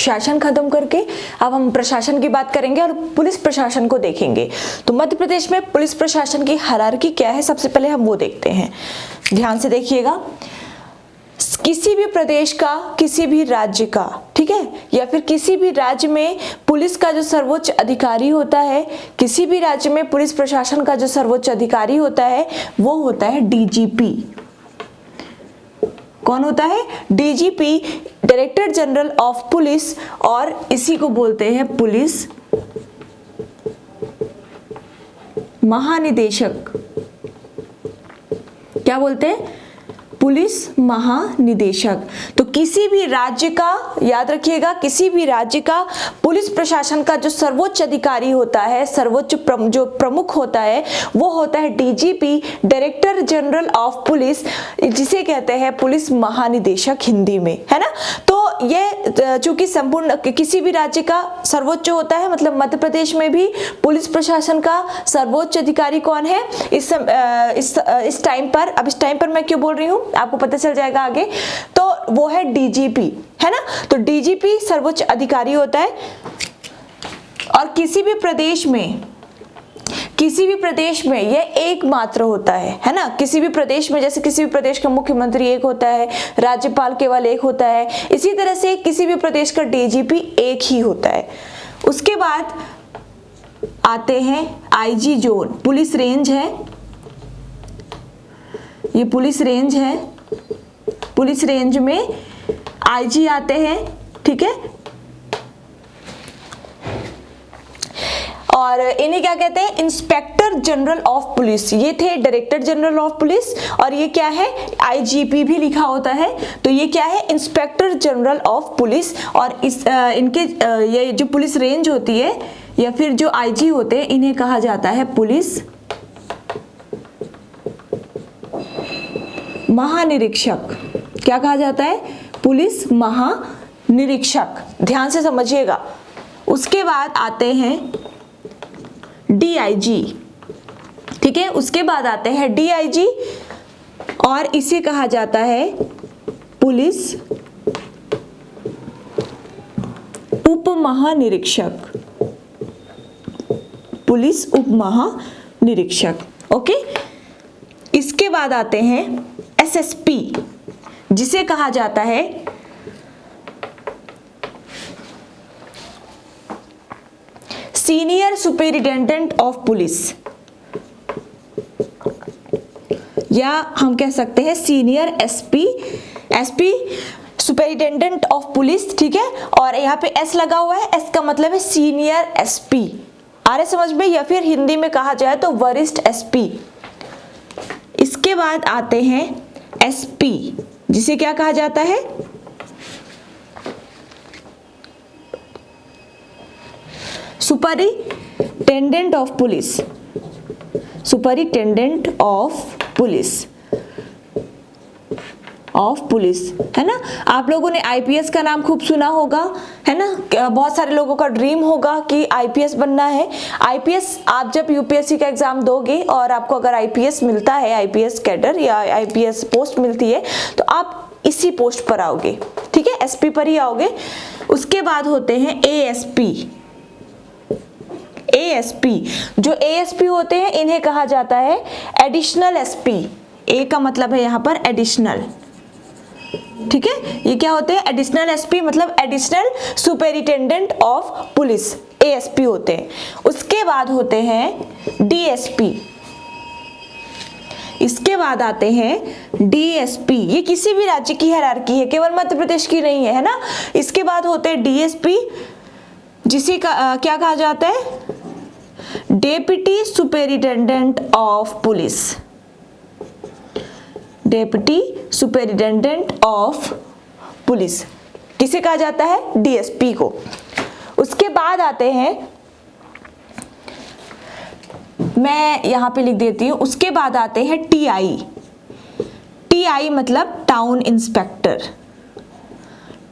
शासन खत्म करके अब हम प्रशासन की बात करेंगे और पुलिस प्रशासन को देखेंगे। तो मध्य प्रदेश में पुलिस प्रशासन की हायरार्की क्या है, सबसे पहले हम वो देखते हैं। ध्यान से देखिएगा, किसी भी प्रदेश का, किसी भी राज्य का, ठीक है, या फिर किसी भी राज्य में पुलिस का जो सर्वोच्च अधिकारी होता है, किसी भी राज्य में पुलिस प्रशासन का जो सर्वोच्च अधिकारी होता है वो होता है डीजीपी। कौन होता है? DGP, director general of police, और इसी को बोलते हैं पुलिस महानिदेशक। क्या बोलते हैं? पुलिस महानिदेशक। तो किसी भी राज्य का, याद रखिएगा, किसी भी राज्य का पुलिस प्रशासन का जो सर्वोच्च अधिकारी होता है, सर्वोच्च जो प्रमुख होता है वो होता है DGP, director general of police, जिसे कहते हैं पुलिस महानिदेशक हिंदी में, है ना। तो ये चूंकि संपूर्ण किसी भी राज्य का सर्वोच्च होता है, मतलब मध्य प्रदेश में भी पुलिस प्रशासन का सर्वोच्च अधिकारी कौन है इस टाइम पर। अब इस टाइम पर मैं क्यों बोल रही हूँ आपको पता चल जाएगा आगे। तो वो है डीजीपी, है ना। तो डीजीपी सर्वोच्च अधिकारी होता है। और किसी भी प्रदेश में ये एकमात्र होता है ना। किसी भी प्रदेश में, जैसे किसी भी प्रदेश का मुख्यमंत्री एक होता है, राज्यपाल केवल एक होता है, इसी तरह से किसी भी प्रदेश का डीजीपी एक ही होता है। उसके बाद आते हैं आईजी जोन, पुलिस रेंज है, ये पुलिस रेंज है। पुलिस रेंज में आईजी आते हैं, ठीक है। और इन्हें क्या कहते हैं? Inspector general of police. ये थे डायरेक्टर जनरल ऑफ पुलिस, और ये क्या है? आईजीपी भी लिखा होता है। तो ये क्या है? Inspector general of police. और इस इनके ये जो पुलिस रेंज होती है या फिर जो आईजी होते हैं, इन्हें कहा जाता है पुलिस महानिरीक्षक। क्या कहा जाता है? पुलिस महानिरीक्षक। ध्यान से समझिएगा। उसके बाद आते हैं डीआईजी, ठीक है। उसके बाद आते हैं डीआईजी, और इसे कहा जाता है पुलिस उप महानिरीक्षक। पुलिस उप महानिरीक्षक, ओके। इसके बाद आते हैं एसएसपी, जिसे कहा जाता है सीनियर सुपरिटेंडेंट ऑफ पुलिस, या हम कह सकते हैं senior SP superintendent of police, ठीक है। और यहाँ पे एस लगा हुआ है, एस का मतलब है सीनियर एसपी, आ रहे समझ में, या फिर हिंदी में कहा जाए तो वरिष्ठ एसपी। इसके बाद आते हैं एसपी, जिसे क्या कहा जाता है? Superintendent of police. Superintendent of police, है ना। आप लोगों ने आईपीएस का नाम खूब सुना होगा, है ना। बहुत सारे लोगों का ड्रीम होगा कि आईपीएस बनना है। आईपीएस आप जब यूपीएससी का एग्जाम दोगे और आपको अगर आईपीएस मिलता है, आईपीएस कैडर या आईपीएस पोस्ट मिलती है, तो आप इसी पोस्ट पर आओगे, ठीक है, एसपी पर ही आओगे। उसके बाद होते हैं एएसपी। जो एएसपी होते हैं, इन्हें कहा जाता है एडिशनल एसपी। ए का मतलब है यहाँ पर एडिशनल, ठीक है। ये क्या होते हैं? एडिशनल एसपी, मतलब additional superintendent of police, ASP होते हैं। उसके बाद होते हैं डीएसपी। इसके बाद आते हैं डीएसपी। ये किसी भी राज्य की हायरार्की है, केवल मध्य प्रदेश की नहीं है ना। इसके बाद होते हैं डीएसपी, जिसे क्या कहा जाता है? Deputy superintendent of police. Deputy superintendent of police किसे कहा जाता है? डीएसपी को। उसके बाद आते हैं, मैं यहां पे लिख देती हूं, उसके बाद आते हैं टीआई। टीआई मतलब टाउन इंस्पेक्टर।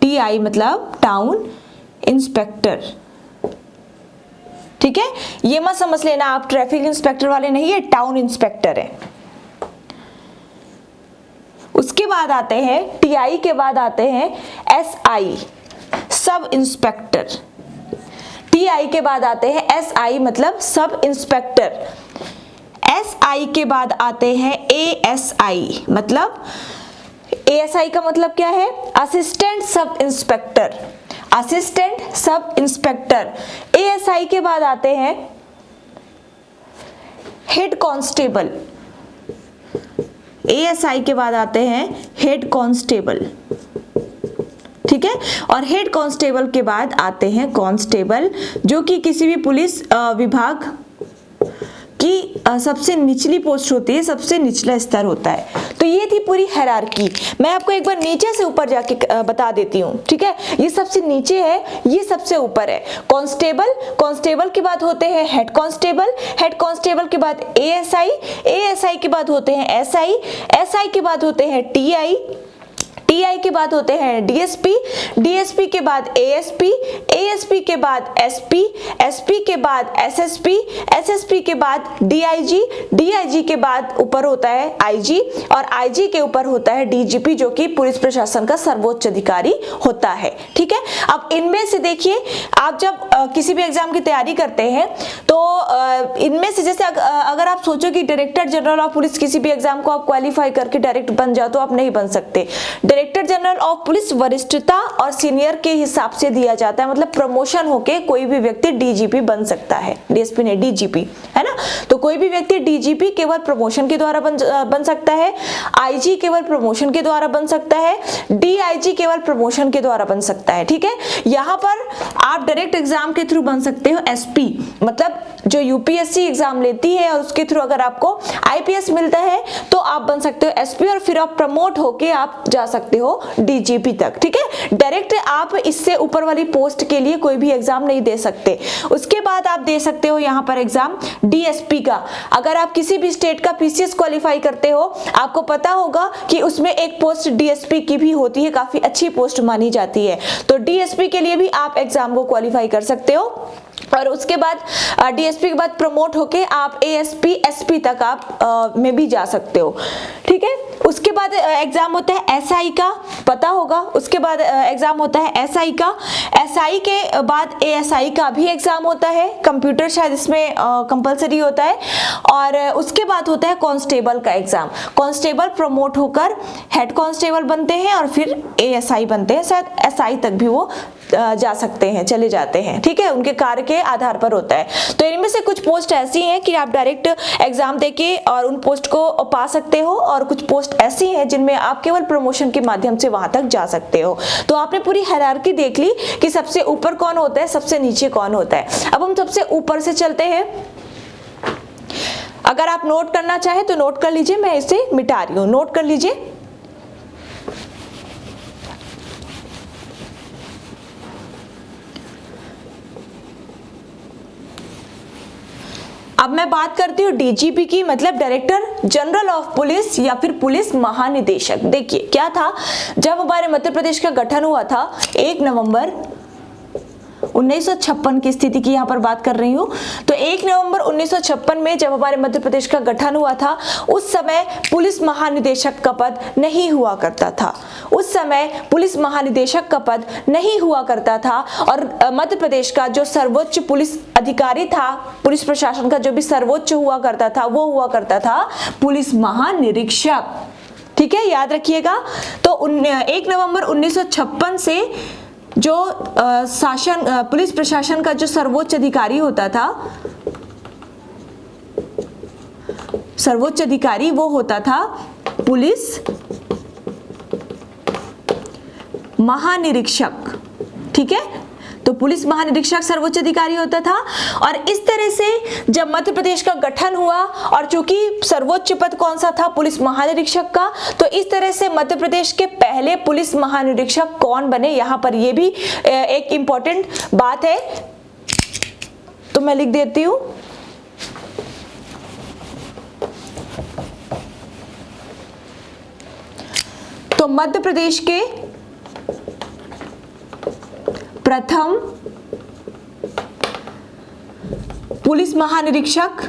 टीआई मतलब टाउन इंस्पेक्टर, ठीक है। ये मत समझ लेना आप ट्रैफिक इंस्पेक्टर वाले नहीं, ये टाउन इंस्पेक्टर है। उसके बाद आते हैं टीआई के बाद आते हैं एसआई, सब इंस्पेक्टर। टीआई के बाद आते हैं एसआई मतलब सब इंस्पेक्टर। एसआई के बाद आते हैं एएसआई मतलब, एएसआई का मतलब क्या है? Assistant sub inspector, assistant sub inspector. ASI के बाद आते हैं हेड कांस्टेबल। एएसआई के बाद आते हैं हेड कांस्टेबल, ठीक है। और हेड कांस्टेबल के बाद आते हैं कांस्टेबल, जो कि किसी भी पुलिस विभाग की सबसे निचली पोस्ट होती है, सबसे निचला स्तर होता है। तो ये थी पूरी हायरार्की। मैं आपको एक बार नीचे से ऊपर जाके बता देती हूँ, ठीक है। ये सबसे नीचे है, ये सबसे ऊपर है। कांस्टेबल, कांस्टेबल के बाद होते हैं हेड कांस्टेबल, हेड कांस्टेबल के बाद एएसआई, एएसआई के बाद होते हैं एसआई, एसआई के बाद होते हैं टीआई, टीआई के बाद होते हैं डीएसपी, डीएसपी के बाद एएसपी, एएसपी के बाद एसपी, एसपी के बाद एसएसपी, एसएसपी के बाद डीआईजी, डीआईजी के बाद ऊपर होता है आईजी, और आईजी के ऊपर होता है डीजीपी, जो कि पुलिस प्रशासन का सर्वोच्च अधिकारी होता है, ठीक है। अब इनमें से देखिए, आप जब किसी भी एग्जाम की तैयारी करते हैं तो इनमें से जैसे अगर आप सोचो कि डायरेक्टर जनरल ऑफ पुलिस किसी भी एग्जाम को आप क्वालिफाई करके डायरेक्ट बन जाओ, तो आप नहीं बन सकते। डायरेक्टर जनरल ऑफ पुलिस वरिष्ठता और सीनियर के हिसाब से दिया जाता है, मतलब प्रमोशन होके कोई भी व्यक्ति डीजीपी बन सकता है, डीएसपी नहीं डीजीपी, है ना। तो कोई भी व्यक्ति डीजीपी केवल प्रमोशन के द्वारा बन सकता है, आईजी केवल प्रमोशन के द्वारा बन सकता है, डीआईजी केवल प्रमोशन के द्वारा बन सकता है, ठीक है। यहाँ पर आप डायरेक्ट एग्जाम के थ्रू बन सकते हो एसपी, मतलब जो यूपीएससी एग्जाम लेती है और उसके थ्रू अगर आपको आईपीएस मिलता है तो आप बन सकते हो एसपी, और फिर आप प्रमोट होके आप जा सकते हो डीजीपी तक, ठीक है। डायरेक्ट आप इससे ऊपर वाली पोस्ट के लिए कोई भी एग्जाम नहीं दे सकते। उसके बाद आप दे सकते हो यहाँ पर एग्जाम डीएसपी का। अगर आप किसी भी स्टेट का पीसीएस क्वालिफाई करते हो, आपको पता होगा कि उसमें एक पोस्ट डीएसपी की भी होती है, काफी अच्छी पोस्ट मानी जाती है। तो डीएसपी के लिए भी आप एग्जाम को क्वालिफाई कर सकते हो, और उसके बाद डीएसपी के बाद प्रमोट होके आप एएसपी एसपी तक आप में भी जा सकते हो, ठीक है। उसके बाद एग्जाम होता है एसआई का, पता होगा। उसके बाद एग्जाम होता है एसआई का, एसआई के बाद एएसआई का भी एग्जाम होता है, कंप्यूटर शायद इसमें कंपलसरी होता है। और उसके बाद होता है कांस्टेबल का एग्जाम। कांस्टेबल प्रमोट होकर हेड कांस्टेबल बनते हैं और फिर एएसआई बनते हैं, शायद एसआई तक भी वो जा सकते हैं, चले जाते हैं, ठीक है। उनके कार्य के आधार पर होता है। तो इनमें से कुछ पोस्ट ऐसी हैं कि आप डायरेक्ट एग्जाम देके और उन पोस्ट को पा सकते हो, और कुछ पोस्ट ऐसी हैं जिनमें आप केवल प्रमोशन के माध्यम से वहां तक जा सकते हो। तो आपने पूरी हायरार्की देख ली कि सबसे ऊपर कौन होता है, सबसे नीचे कौन होता है। अब हम सबसे ऊपर से चलते हैं। अगर आप नोट करना चाहे तो नोट कर लीजिए, मैं इसे मिटा रही हूं, नोट कर लीजिए। अब मैं बात करती हूँ डीजीपी की, मतलब डायरेक्टर जनरल ऑफ पुलिस या फिर पुलिस महानिदेशक। देखिए क्या था, जब हमारे मध्य प्रदेश का गठन हुआ था 1 नवंबर 1956 की स्थिति की यहाँ पर बात कर रही हूँ। तो 1 नवंबर 1956 में जब हमारे मध्य प्रदेश का गठन हुआ था, उस समय पुलिस महानिदेशक का पद नहीं हुआ करता था। उस समय पुलिस महानिदेशक का पद नहीं हुआ करता था, और मध्य प्रदेश का जो सर्वोच्च पुलिस अधिकारी था, पुलिस प्रशासन का जो भी सर्वोच्च हुआ करता था, वो हुआ करता था पुलिस महानिरीक्षक, ठीक है, याद रखिएगा। तो 1 नवंबर 1956 से जो शासन पुलिस प्रशासन का जो सर्वोच्च अधिकारी होता था, सर्वोच्च अधिकारी वो होता था पुलिस महानिरीक्षक, ठीक है। तो पुलिस महानिरीक्षक सर्वोच्च अधिकारी होता था। और इस तरह से जब मध्य प्रदेश का गठन हुआ, और चूंकि सर्वोच्च पद कौन सा था, पुलिस महानिरीक्षक का, तो इस तरह से मध्य प्रदेश के पहले पुलिस महानिरीक्षक कौन बने, यहाँ पर ये भी एक इंपॉर्टेंट बात है, तो मैं लिख देती हूं। तो मध्य प्रदेश के प्रथम पुलिस महानिरीक्षक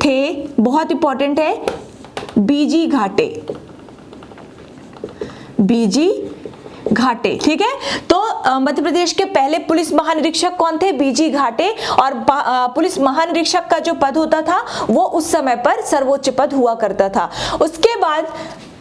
थे, बहुत इंपॉर्टेंट है, बीजी घाटे। बीजी घाटे। ठीक है, तो मध्य प्रदेश के पहले पुलिस महानिरीक्षक कौन थे? बीजी घाटे। और पुलिस महानिरीक्षक का जो पद होता था वो उस समय पर सर्वोच्च पद हुआ करता था। उसके बाद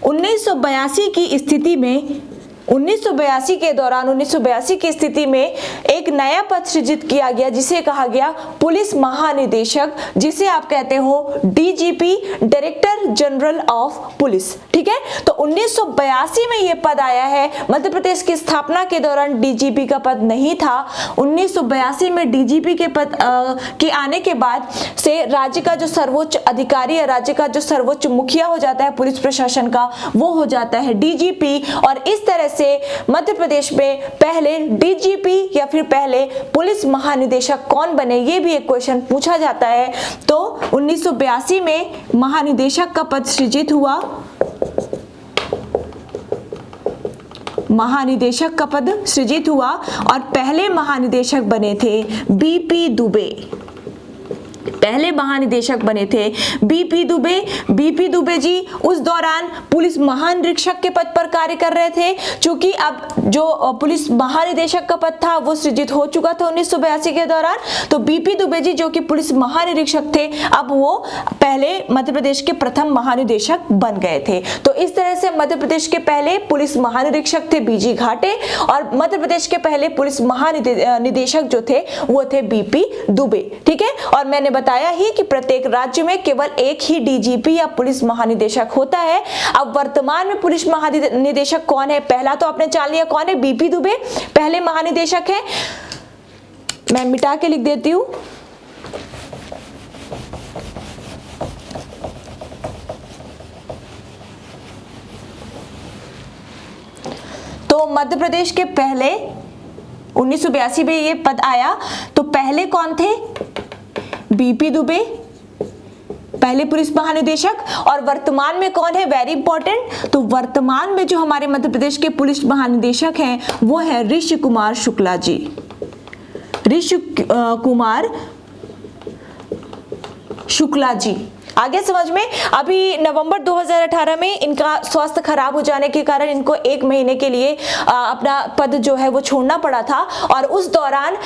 1982 की स्थिति में 1982 के दौरान 1982 की स्थिति में एक नया पद सृजित किया गया जिसे कहा गया पुलिस महानिदेशक, जिसे आप कहते हो DGP, director general of police. ठीक है, तो 1982 में यह पद आया है। मध्य प्रदेश की स्थापना के दौरान डीजीपी का पद नहीं था। 1982 में डीजीपी के पद के आने के बाद से राज्य का जो सर्वोच्च अधिकारी है, राज्य का जो सर्वोच्च मुखिया हो जाता है पुलिस प्रशासन का, वो हो जाता है डीजीपी। और इस तरह से मध्य प्रदेश में पहले डीजीपी या फिर पहले पुलिस महानिदेशक कौन बने, ये भी एक क्वेश्चन पूछा जाता है। तो 1982 में महानिदेशक का पद सृजित हुआ, महानिदेशक का पद सृजित हुआ और पहले महानिदेशक बने थे बीपी दुबे। पहले महानिदेशक बने थे बीपी दुबे। बीपी दुबे जी उस दौरान पुलिस महानिरीक्षक के पद पर कार्य कर रहे थे। चूंकि अब जो पुलिस महानिदेशक का पद था वो सृजित हो चुका था 1982 के दौरान, तो बीपी दुबे जी जो कि पुलिस महानिरीक्षक थे, अब वो पहले मध्य प्रदेश के प्रथम महानिदेशक बन गए थे। तो इस तरह से मध्य प्रदेश के पहले पुलिस महानिरीक्षक थे बीजी घाटे और मध्य प्रदेश के पहले पुलिस महानिदेशक जो थे वो थे बीपी दुबे। ठीक है, और मैंने बताया ही कि प्रत्येक राज्य में केवल एक ही डीजीपी या पुलिस महानिदेशक होता है। अब वर्तमान में पुलिस महानिदेशक कौन है? पहला तो आपने जान लिया कौन है, बीपी दुबे पहले महानिदेशक है। मैं मिटा के लिख देती हूं। तो मध्य प्रदेश के पहले 1982 में ये पद आया, तो पहले कौन थे? बीपी दुबे पहले पुलिस महानिदेशक। और वर्तमान में कौन है? वेरी इंपॉर्टेंट, तो वर्तमान में जो हमारे मध्य प्रदेश के पुलिस महानिदेशक हैं वो है ऋषि कुमार शुक्ला जी। ऋषि कुमार शुक्ला जी। आगे समझ में, अभी नवंबर 2018 में इनका स्वास्थ्य खराब हो जाने के कारण इनको 1 महीने के लिए अपना पद जो है वो छोड़ना पड़ा था। और उस दौरान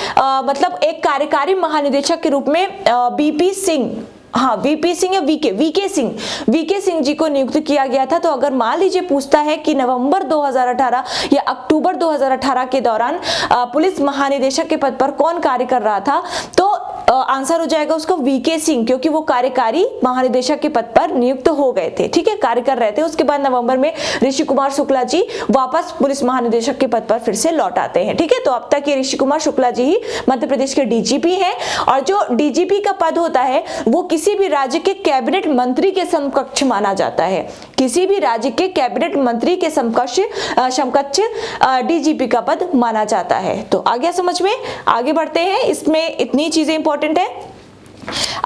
मतलब एक कार्यकारी महानिदेशक के रूप में बीपी सिंह, हाँ वीपी सिंह या वीके सिंह जी को नियुक्त किया गया था। तो अगर मान लीजिए पूछता है कि नवंबर 2018 या अक्टूबर 2018 के दौरान पुलिस महानिदेशक के पद पर कौन कार्य कर रहा था, तो आंसर हो जाएगा उसको वीके सिंह, क्योंकि वो कार्यकारी महानिदेशक के पद पर नियुक्त हो गए थे। ठीक है, कार्य कर रहे थे। उसके बाद नवंबर में ऋषि कुमार शुक्ला जी वापस पुलिस महानिदेशक के पद पर फिर से लौट आते हैं। ठीक है, तो अब तक ये ऋषि कुमार शुक्ला जी ही मध्य प्रदेश के डीजीपी हैं। और जो डीजीपी का पद होता है वो किसी भी राज्य के कैबिनेट मंत्री के समकक्ष माना जाता है। किसी भी राज्य के कैबिनेट मंत्री के समकक्ष डीजीपी का पद माना जाता है। तो आ गया समझ में? आगे बढ़ते हैं, इसमें इतनी चीजें इंपॉर्टेंट है।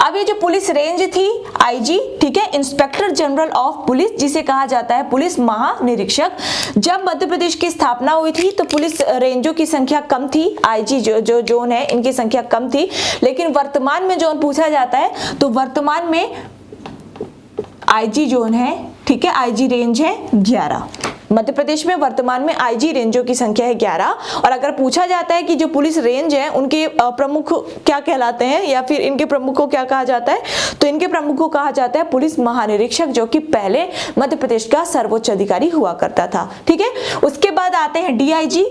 अब ये जो पुलिस रेंज थी आईजी, ठीक है, इंस्पेक्टर जनरल ऑफ पुलिस, जिसे कहा जाता है पुलिस महानिरीक्षक। जब मध्य प्रदेश की स्थापना हुई थी तो पुलिस रेंजों की संख्या कम थी, आईजी जो जोन है इनकी संख्या कम थी। लेकिन वर्तमान में जोन पूछा जाता है तो वर्तमान में आईजी जोन है, ठीक है, आईजी रेंज है 11। मध्य प्रदेश में वर्तमान में आईजी रेंजों की संख्या है 11। और अगर पूछा जाता है कि जो पुलिस रेंज है उनके प्रमुख क्या कहलाते हैं या फिर इनके प्रमुख को क्या कहा जाता है, तो इनके प्रमुख को कहा जाता है पुलिस महानिरीक्षक, जो कि पहले मध्य प्रदेश का सर्वोच्च अधिकारी हुआ करता था। ठीक है, उसके बाद आते हैं डीआईजी,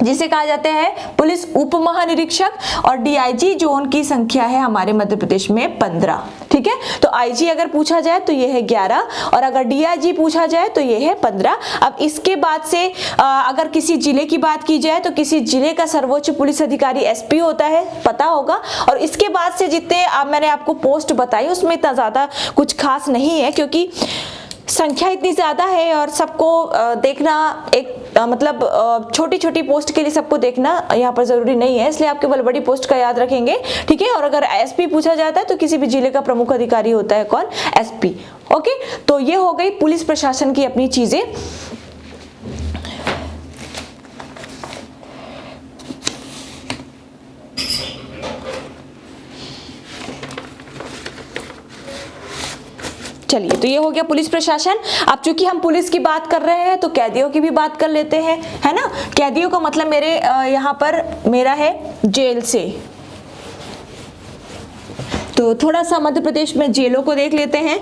जिसे कहा जाता है पुलिस उप महानिरीक्षक। और डीआईजी जोन की संख्या है हमारे मध्य प्रदेश में 15। ठीक है, तो आईजी अगर पूछा जाए तो ये है 11 और अगर डीआईजी पूछा जाए तो ये है 15। अब इसके बाद से अगर किसी जिले की बात की जाए तो किसी जिले का सर्वोच्च पुलिस अधिकारी एसपी होता है, पता होगा। और इसके बाद से जितने मैंने आपको पोस्ट बताई उसमें इतना ज्यादा कुछ खास नहीं है, क्योंकि संख्या इतनी ज्यादा है और सबको देखना एक मतलब छोटी छोटी पोस्ट के लिए सबको देखना यहाँ पर जरूरी नहीं है, इसलिए आप केवल बड़ी पोस्ट का याद रखेंगे। ठीक है, और अगर एसपी पूछा जाता है तो किसी भी जिले का प्रमुख अधिकारी होता है कौन? एसपी। ओके, तो ये हो गई पुलिस प्रशासन की अपनी चीजें। चलिए, तो ये हो गया पुलिस प्रशासन। अब चूंकि हम पुलिस की बात कर रहे हैं तो कैदियों की भी बात कर लेते हैं, है ना। कैदियों का मतलब मेरे यहाँ पर मेरा है जेल से, तो थोड़ा सा मध्य प्रदेश में जेलों को देख लेते हैं।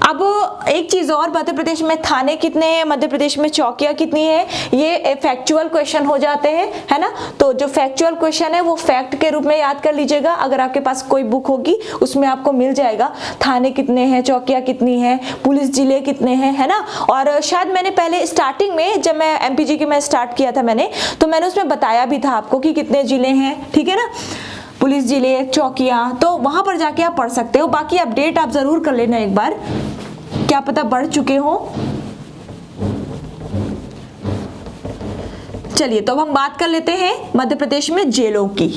अब एक चीज और, मध्य प्रदेश में थाने कितने हैं, मध्य प्रदेश में चौकियां कितनी है, ये फैक्चुअल क्वेश्चन हो जाते हैं, है ना। तो जो फैक्चुअल क्वेश्चन है वो फैक्ट के रूप में याद कर लीजिएगा। अगर आपके पास कोई बुक होगी उसमें आपको मिल जाएगा थाने कितने हैं, चौकियां कितनी है, पुलिस जिले कितने हैं, है ना। और शायद मैंने पहले स्टार्टिंग में जब मैं एमपीजी की मैं स्टार्ट किया था तो मैंने उसमें बताया भी था आपको कि कितने जिले हैं, ठीक है ना, पुलिस जिले, चौकियां, तो वहां पर जाके आप पढ़ सकते हो। बाकी अपडेट आप जरूर कर लेना एक बार, क्या पता बढ़ चुके हो। चलिए, तो अब हम बात कर लेते हैं मध्य प्रदेश में जेलों की।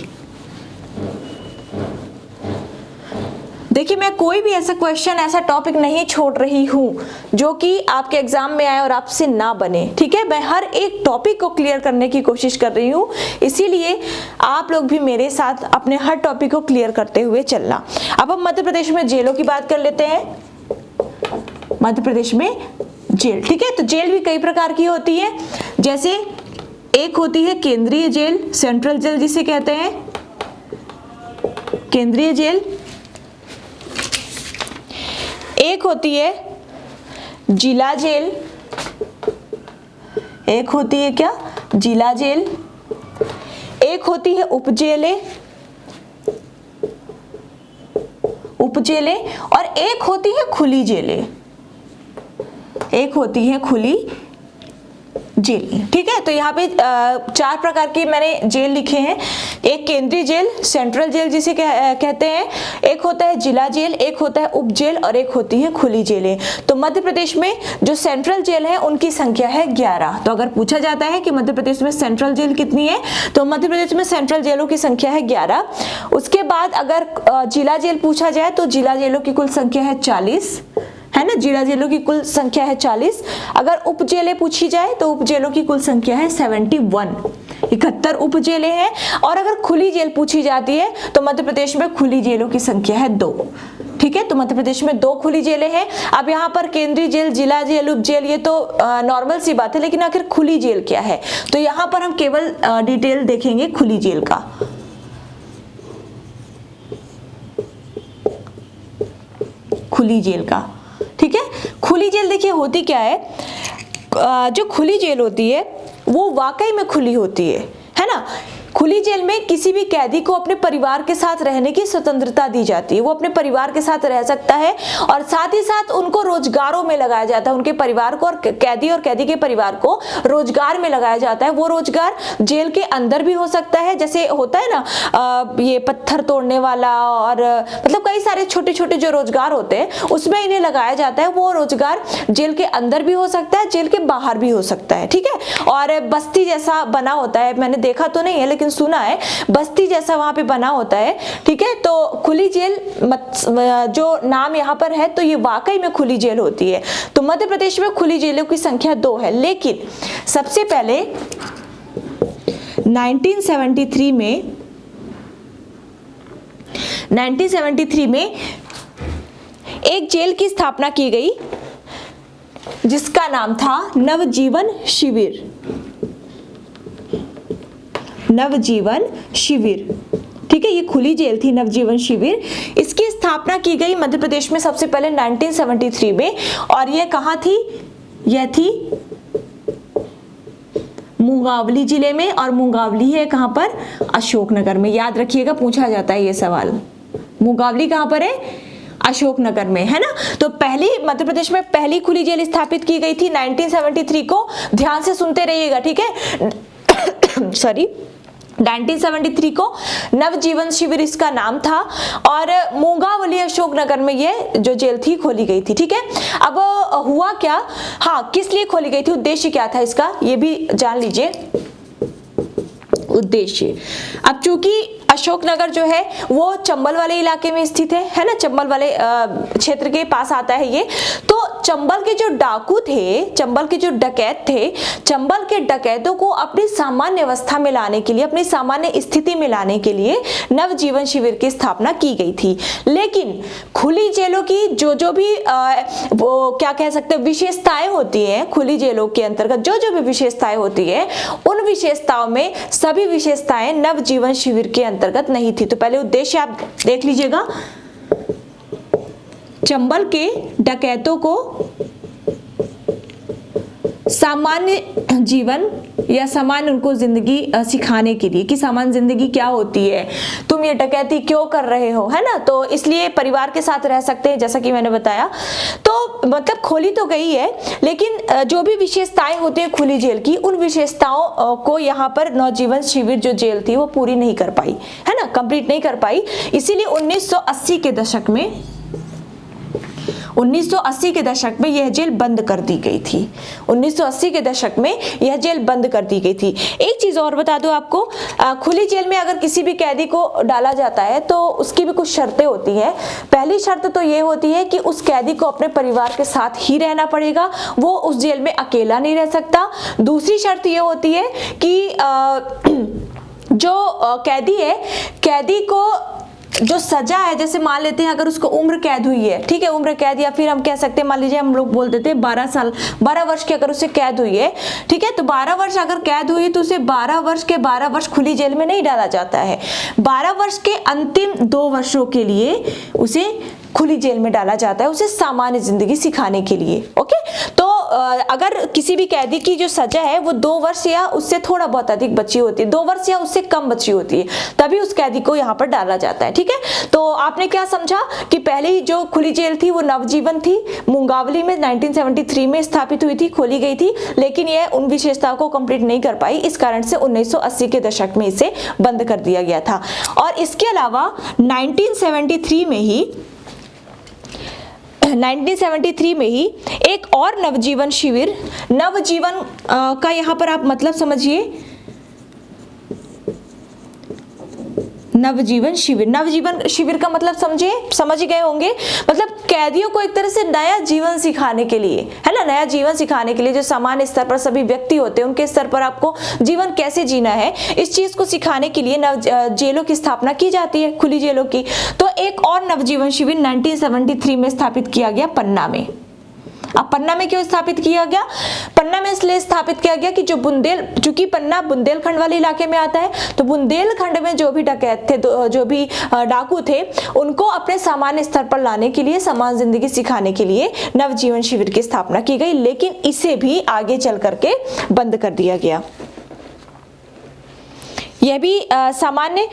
देखिए, मैं कोई भी ऐसा क्वेश्चन, ऐसा टॉपिक नहीं छोड़ रही हूं जो कि आपके एग्जाम में आए और आपसे ना बने, ठीक है। मैं हर एक टॉपिक को क्लियर करने की कोशिश कर रही हूं, इसीलिए आप लोग भी मेरे साथ अपने हर टॉपिक को क्लियर करते हुए चलना। अब हम मध्य प्रदेश में जेलों की बात कर लेते हैं। मध्य प्रदेश में जेल, ठीक है। तो जेल भी कई प्रकार की होती है, जैसे एक होती है केंद्रीय जेल, सेंट्रल जेल जिसे कहते हैं, केंद्रीय जेल। एक होती है जिला जेल, एक होती है क्या, जिला जेल। एक होती है उपजेलें, उपजेलें। और एक होती है खुली जेलें, एक होती है खुली जेल, ठीक है। तो यहाँ पे 4 प्रकार की मैंने जेल लिखे हैं। एक केंद्रीय जेल, सेंट्रल जेल जिसे कहते हैं, एक होता है जिला जेल, एक होता है उप जेल और एक होती है खुली जेलें। तो मध्य प्रदेश में जो सेंट्रल जेल है उनकी संख्या है 11। तो अगर पूछा जाता है कि मध्य प्रदेश में सेंट्रल जेल कितनी है, तो मध्य प्रदेश में सेंट्रल जेलों की संख्या है 11। उसके बाद अगर जिला जेल पूछा जाए तो जिला जेलों की कुल संख्या है 40, है ना, जिला जेलों की कुल संख्या है 40। अगर उप जेलें पूछी जाए तो उप जेलों की कुल संख्या है 71, 71 उप जेलें हैं। और अगर खुली जेल पूछी जाती है तो मध्य प्रदेश में खुली जेलों की संख्या है 2, ठीक है। तो मध्य प्रदेश में 2 खुली जेलें हैं। अब यहाँ पर केंद्रीय जेल, जिला जेल, उप जेल, ये तो नॉर्मल सी बात है, लेकिन आखिर खुली जेल क्या है, तो यहाँ पर हम केवल डिटेल देखेंगे खुली जेल का। खुली जेल का, ठीक है। खुली जेल देखिए होती क्या है, जो खुली जेल होती है वो वाकई में खुली होती है ना। खुली जेल में किसी भी कैदी को अपने परिवार के साथ रहने की स्वतंत्रता दी जाती है, वो अपने परिवार के साथ रह सकता है और साथ ही साथ उनको रोजगारों में लगाया जाता है, उनके परिवार को और कैदी के परिवार को रोजगार में लगाया जाता है। वो रोजगार जेल के अंदर भी हो सकता है, जैसे होता है ना ये पत्थर तोड़ने वाला, और मतलब कई सारे छोटे छोटे जो रोजगार होते हैं उसमें इन्हें लगाया जाता है। वो रोजगार जेल के अंदर भी हो सकता है, जेल के बाहर भी हो सकता है, ठीक है। और बस्ती जैसा बना होता है, मैंने देखा तो नहीं है लेकिन सुना है, बस्ती जैसा वहां पे बना होता है, ठीक है। तो खुली जेल जो नाम यहाँ पर है तो ये वाकई में खुली जेल होती है। तो मध्य प्रदेश में खुली जेलों की संख्या 2 है। लेकिन सबसे पहले 1973 में एक जेल की स्थापना की गई जिसका नाम था नवजीवन शिविर, नवजीवन शिविर, ठीक है। ये खुली जेल थी, नवजीवन शिविर। इसकी स्थापना की गई मध्य प्रदेश में सबसे पहले 1973 में, और ये कहाँ थी, यह थी मुंगावली जिले में, और मुंगावली है कहाँ पर, अशोकनगर में। याद रखिएगा, पूछा जाता है ये सवाल, मुंगावली कहाँ पर है, अशोकनगर में, है ना। तो पहली मध्य प्रदेश में पहली खुली जेल स्थापित की गई थी 1973 को। ध्यान से सुनते रहिएगा, ठीक है। सॉरी, 1973 को नवजीवन शिविर इसका नाम था, और मुंगावली अशोकनगर में ये जो जेल थी खोली गई थी, ठीक है। अब हुआ क्या, हाँ, किस लिए खोली गई थी, उद्देश्य क्या था इसका, ये भी जान लीजिए उद्देश्य। अब चूंकि अशोकनगर जो है वो चंबल वाले इलाके में स्थित है ना, चंबल वाले क्षेत्र के पास आता है ये, तो चंबल के जो डाकू थे, चंबल के जो डकैत थे, चंबल के डकैतों को अपनी सामान्य अवस्था में लाने के लिए, अपनी सामान्य स्थिति में लाने के लिए नवजीवन शिविर की स्थापना की गई थी। लेकिन खुली जेलों की जो भी वो क्या कह सकते हैं विशेषताएं होती हैं, खुली जेलों के अंतर्गत जो भी विशेषताएं होती है, उन विशेषताओं में सभी विशेषताएं नवजीवन शिविर के अंतर्गत नहीं थी। तो पहले उद्देश्य आप देख लीजिएगा, चंबल के डकैतों को सामान्य जीवन या सामान्य उनको जिंदगी सिखाने के लिए कि सामान्य जिंदगी क्या होती है, तुम ये डकैती क्यों कर रहे हो, है ना, तो इसलिए परिवार के साथ रह सकते हैं, जैसा कि मैंने बताया। तो मतलब खोली तो गई है, लेकिन जो भी विशेषताएं होती है खुली जेल की, उन विशेषताओं को यहाँ पर नवजीवन शिविर जो जेल थी वो पूरी नहीं कर पाई, है ना, कंप्लीट नहीं कर पाई। इसीलिए 1980 के दशक में 1980 के दशक में यह जेल बंद कर दी गई थी। 1980 के दशक में यह जेल बंद कर दी गई थी। एक चीज और बता दूं आपको, खुली जेल में अगर किसी भी कैदी को डाला जाता है तो उसकी भी कुछ शर्तें होती हैं। पहली शर्त तो ये होती है कि उस कैदी को अपने परिवार के साथ ही रहना पड़ेगा, वो उस जेल में अकेला नहीं रह सकता। दूसरी शर्त ये होती है कि जो कैदी है, कैदी को जो सजा है, जैसे मान लेते हैं अगर उसको उम्र कैद हुई है, ठीक है, उम्र कैद, या फिर हम कह सकते हैं, मान लीजिए हम लोग बोल देते हैं 12 वर्ष की अगर उसे कैद हुई है, ठीक है, तो 12 वर्ष अगर कैद हुई तो उसे 12 वर्ष खुली जेल में नहीं डाला जाता है। 12 वर्ष के अंतिम 2 वर्षों के लिए उसे खुली जेल में डाला जाता है, उसे सामान्य जिंदगी सिखाने के लिए। ओके, तो अगर किसी भी कैदी की जो सजा है वो 2 वर्ष या उससे थोड़ा बहुत अधिक बची होती है, 2 वर्ष या उससे कम बची होती है, तभी उस कैदी को यहाँ पर डाला जाता है। ठीक है, तो आपने क्या समझा कि पहले ही जो खुली जेल थी वो नवजीवन थी, मुंगावली में 1973 में स्थापित हुई थी, खोली गई थी, लेकिन यह उन विशेषताओं को कंप्लीट नहीं कर पाई, इस कारण से 1980 के दशक में इसे बंद कर दिया गया था। और इसके अलावा 1973 में ही एक और नवजीवन शिविर, नवजीवन का यहाँ पर आप मतलब समझिए, नवजीवन शिविर का मतलब समझ गए होंगे, मतलब कैदियों को एक तरह से नया जीवन सिखाने के लिए, है ना, नया जीवन सिखाने के लिए, जो सामान्य स्तर पर सभी व्यक्ति होते हैं उनके स्तर पर आपको जीवन कैसे जीना है, इस चीज को सिखाने के लिए जेलों की स्थापना की जाती है, खुली जेलों की। तो एक और नवजीवन शिविर 1973 में स्थापित किया गया पन्ना में। अब पन्ना में क्यों स्थापित किया गया? पन्ना में इसलिए स्थापित किया गया कि चूंकि पन्ना बुंदेलखंड वाले इलाके में आता है, तो बुंदेलखंड में जो भी डकैत थे, जो भी डाकू थे, उनको अपने सामान्य स्तर पर लाने के लिए, समान जिंदगी सिखाने के लिए नवजीवन शिविर की स्थापना की गई, लेकिन इसे भी आगे चल करके बंद कर दिया गया। यह भी सामान्य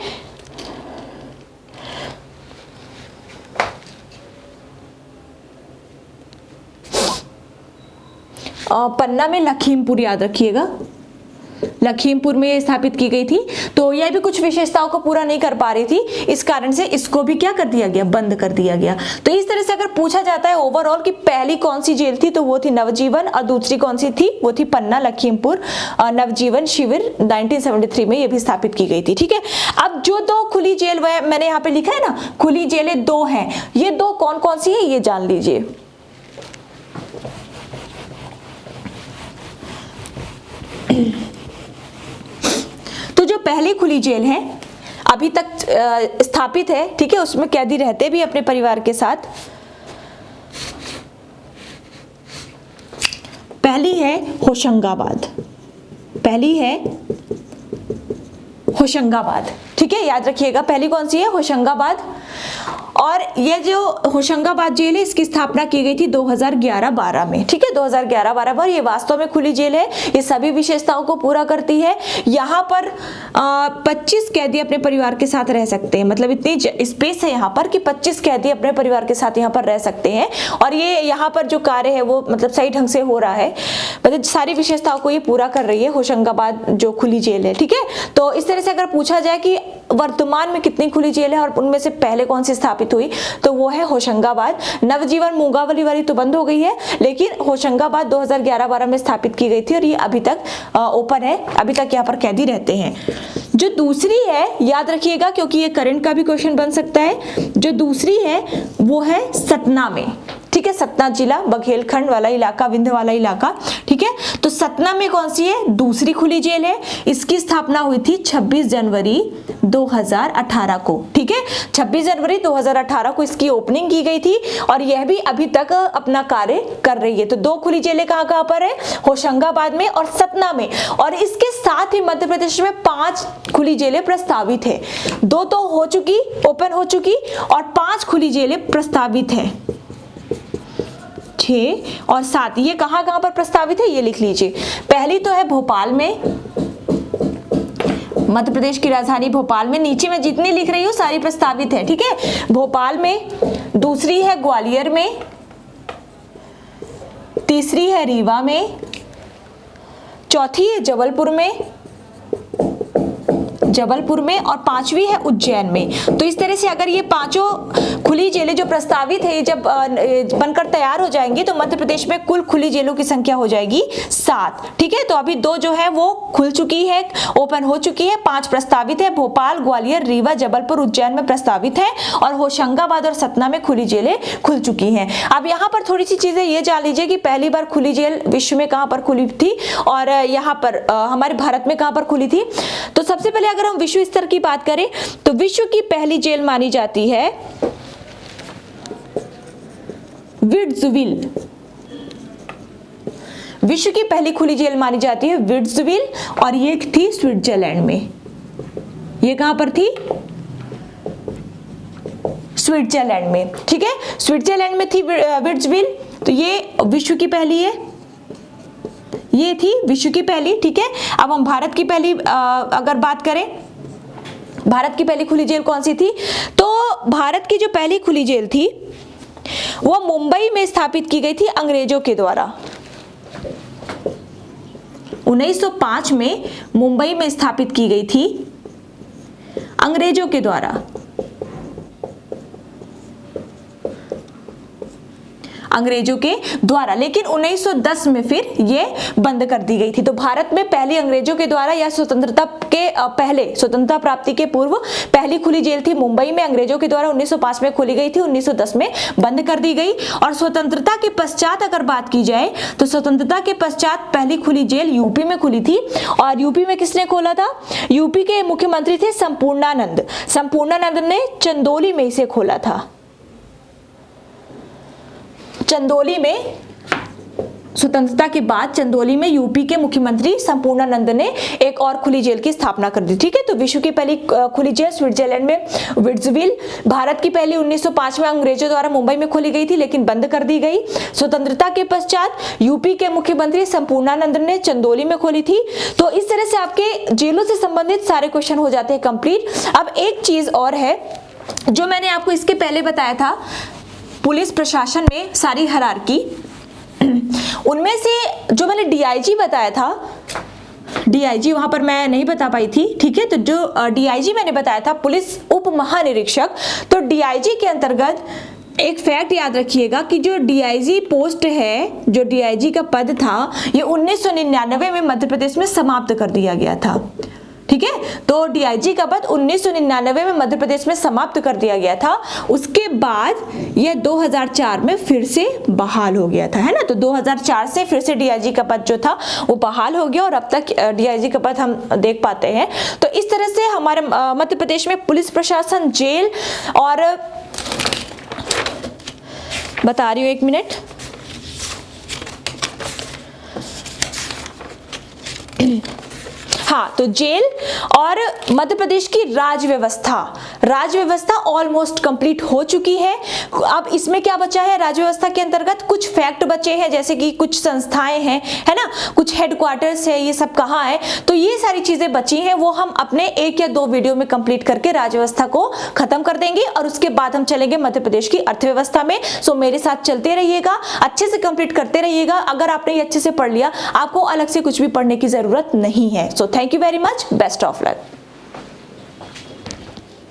पन्ना में लखीमपुर, याद रखिएगा, लखीमपुर में स्थापित की गई थी। तो यह भी कुछ विशेषताओं को पूरा नहीं कर पा रही थी, इस कारण से इसको भी क्या कर दिया गया, बंद कर दिया गया। तो इस तरह से अगर पूछा जाता है ओवरऑल कि पहली कौन सी जेल थी, तो वो थी नवजीवन, और दूसरी कौन सी थी, वो थी पन्ना लखीमपुर। नवजीवन शिविर 1973 में ये भी स्थापित की गई थी। ठीक है, अब जो 2 खुली जेल मैंने यहाँ पे लिखा है ना, खुली जेलें 2 हैं, ये 2 कौन कौन सी है ये जान लीजिए। तो जो पहली खुली जेल है अभी तक स्थापित है, ठीक है, उसमें कैदी रहते भी अपने परिवार के साथ। पहली है होशंगाबाद, ठीक है, याद रखिएगा, पहली कौन सी है, होशंगाबाद। और ये जो होशंगाबाद जेल है, इसकी स्थापना की गई थी 2011-12 में। ठीक है, 2011-12 में। ये वास्तव में खुली जेल है, ये सभी विशेषताओं को पूरा करती है। यहाँ पर 25 कैदी अपने परिवार के साथ रह सकते हैं, मतलब इतनी स्पेस है यहाँ पर कि 25 कैदी अपने परिवार के साथ यहाँ पर रह सकते हैं। और ये यहाँ पर जो कार्य है वो मतलब सही ढंग से हो रहा है, मतलब सारी विशेषताओं को ये पूरा कर रही है होशंगाबाद जो खुली जेल है। ठीक है, तो इस तरह से अगर पूछा जाए कि वर्तमान में कितनी खुली जेल है और उनमें से पहले कौन सी स्थापित हुई, तो वो है होशंगाबाद। नवजीवन मुंगावली वाली तो बंद हो गई है, लेकिन होशंगाबाद 2011-12 में स्थापित की गई थी और ये अभी तक ओपन है, अभी तक यहाँ पर कैदी रहते हैं। जो दूसरी है, याद रखिएगा क्योंकि ये करंट का भी क्वेश्चन बन सकता है, जो दूसरी है वो है सतना में। ठीक है, सतना जिला, बघेलखंड वाला इलाका, विंध्य वाला इलाका, ठीक है। तो सतना में कौन सी है? दूसरी खुली जेल है। इसकी स्थापना हुई थी 26 जनवरी 2018 को, ठीक है। 26 जनवरी 2018 को इसकी ओपनिंग की गई थी और यह भी अभी तक अपना कार्य कर रही है। तो दो खुली जेलें कहाँ पर है? होशंगाबाद में और सतना में। और इसके साथ ही मध्य प्रदेश में 5 खुली जेलें प्रस्तावित है। 2 तो हो चुकी, ओपन हो चुकी, और 5 खुली जेलें प्रस्तावित है। 6 और 7 ये कहाँ पर प्रस्तावित है, ये लिख लीजिए। पहली तो है भोपाल में, मध्य प्रदेश की राजधानी भोपाल में। नीचे में जितनी लिख रही हूँ सारी प्रस्तावित है, ठीक है, भोपाल में। दूसरी है ग्वालियर में, तीसरी है रीवा में, चौथी है जबलपुर में और 5वीं है उज्जैन में। तो इस तरह से अगर ये 5 खुली जेलें जो प्रस्तावित है जब बनकर तैयार हो जाएंगी तो मध्य प्रदेश में कुल खुली जेलों की संख्या हो जाएगी 7, ठीक है। तो अभी 2 जो है वो खुल चुकी है, ओपन हो चुकी है, 5 प्रस्तावित है। भोपाल, ग्वालियर, रीवा, जबलपुर, उज्जैन में प्रस्तावित है और होशंगाबाद और सतना में खुली जेलें खुल चुकी हैं। अब यहाँ पर थोड़ी सी चीजें ये जान लीजिए कि पहली बार खुली जेल विश्व में कहाँ पर खुली थी और यहाँ पर हमारे भारत में कहाँ पर खुली थी। तो सबसे पहले अगर हम विश्व स्तर की बात करें तो विश्व की पहली जेल मानी जाती है विट्ज़विल। विश्व की पहली खुली जेल मानी जाती है विट्ज़विल और ये थी स्विट्जरलैंड में। ये कहां पर थी? स्विट्जरलैंड में, ठीक है। स्विट्जरलैंड में थी विट्ज़विल। तो ये विश्व की पहली है, ये थी विश्व की पहली, ठीक है। अब हम भारत की पहली अगर बात करें, भारत की पहली खुली जेल कौन सी थी? तो भारत की जो पहली खुली जेल थी वो मुंबई में स्थापित की गई थी अंग्रेजों के द्वारा। 1905 में मुंबई में स्थापित की गई थी अंग्रेजों के द्वारा। लेकिन 1910 में फिर ये बंद कर दी गई थी। तो भारत में पहली अंग्रेजों के द्वारा या स्वतंत्रता प्राप्ति के पूर्व पहली खुली जेल थी मुंबई में, अंग्रेजों के द्वारा 1905 में खोली गई थी, 1910 में बंद कर दी गई। और स्वतंत्रता के पश्चात अगर बात की जाए तो स्वतंत्रता के पश्चात पहली खुली जेल यूपी में खुली थी। और यूपी में किसने खोला था? यूपी के मुख्यमंत्री थे संपूर्णानंद ने चंदौली में इसे खोला था। चंदौली में स्वतंत्रता के बाद चंदौली में यूपी के मुख्यमंत्री संपूर्णानंद ने एक और खुली जेल की स्थापना कर दी, ठीक है। तो विश्व की पहली खुली जेल स्विट्जरलैंड में विट्ज़विल। भारत की पहली 1905 में अंग्रेजों द्वारा मुंबई में खोली गई थी लेकिन बंद कर दी गई। स्वतंत्रता के पश्चात यूपी के मुख्यमंत्री संपूर्णानंद ने चंदौली में खोली थी। तो इस तरह से आपके जेलों से संबंधित सारे क्वेश्चन हो जाते हैं कंप्लीट। अब एक चीज और है जो मैंने आपको इसके पहले बताया था, पुलिस प्रशासन में सारी हायरार्की, उनमें से जो मैंने डीआईजी बताया था, डीआईजी वहां पर मैं नहीं बता पाई थी, ठीक है। तो जो डीआईजी मैंने बताया था पुलिस उप महानिरीक्षक, तो डीआईजी के अंतर्गत एक फैक्ट याद रखिएगा कि जो डीआईजी पोस्ट है, जो डीआईजी का पद था, ये 1999 में मध्य प्रदेश में समाप्त कर दिया गया था, ठीक है। तो डीआईजी का पद 1999 में मध्य प्रदेश में समाप्त कर दिया गया था। उसके बाद यह 2004 में फिर से बहाल हो गया था, है ना। तो 2004 से फिर से डीआईजी का पद जो था वो बहाल हो गया और अब तक डीआईजी का पद हम देख पाते हैं। तो इस तरह से हमारे मध्य प्रदेश में पुलिस प्रशासन, जेल और बता रही हूँ, 1 मिनट, हाँ, तो जेल और मध्य प्रदेश की राजव्यवस्था ऑलमोस्ट कंप्लीट हो चुकी है। अब इसमें क्या बचा है? राजव्यवस्था के अंतर्गत कुछ फैक्ट बचे हैं, जैसे कि कुछ संस्थाएं हैं, है ना, कुछ हेडक्वार्टर्स है, ये सब कहाँ है। तो ये सारी चीजें बची हैं, वो हम अपने 1 या 2 वीडियो में कंप्लीट करके राजव्यवस्था को खत्म कर देंगे और उसके बाद हम चलेंगे मध्य प्रदेश की अर्थव्यवस्था में। सो मेरे साथ चलते रहिएगा, अच्छे से कंप्लीट करते रहिएगा। अगर आपने ये अच्छे से पढ़ लिया, आपको अलग से कुछ भी पढ़ने की जरूरत नहीं है। So thank you very much, best of luck.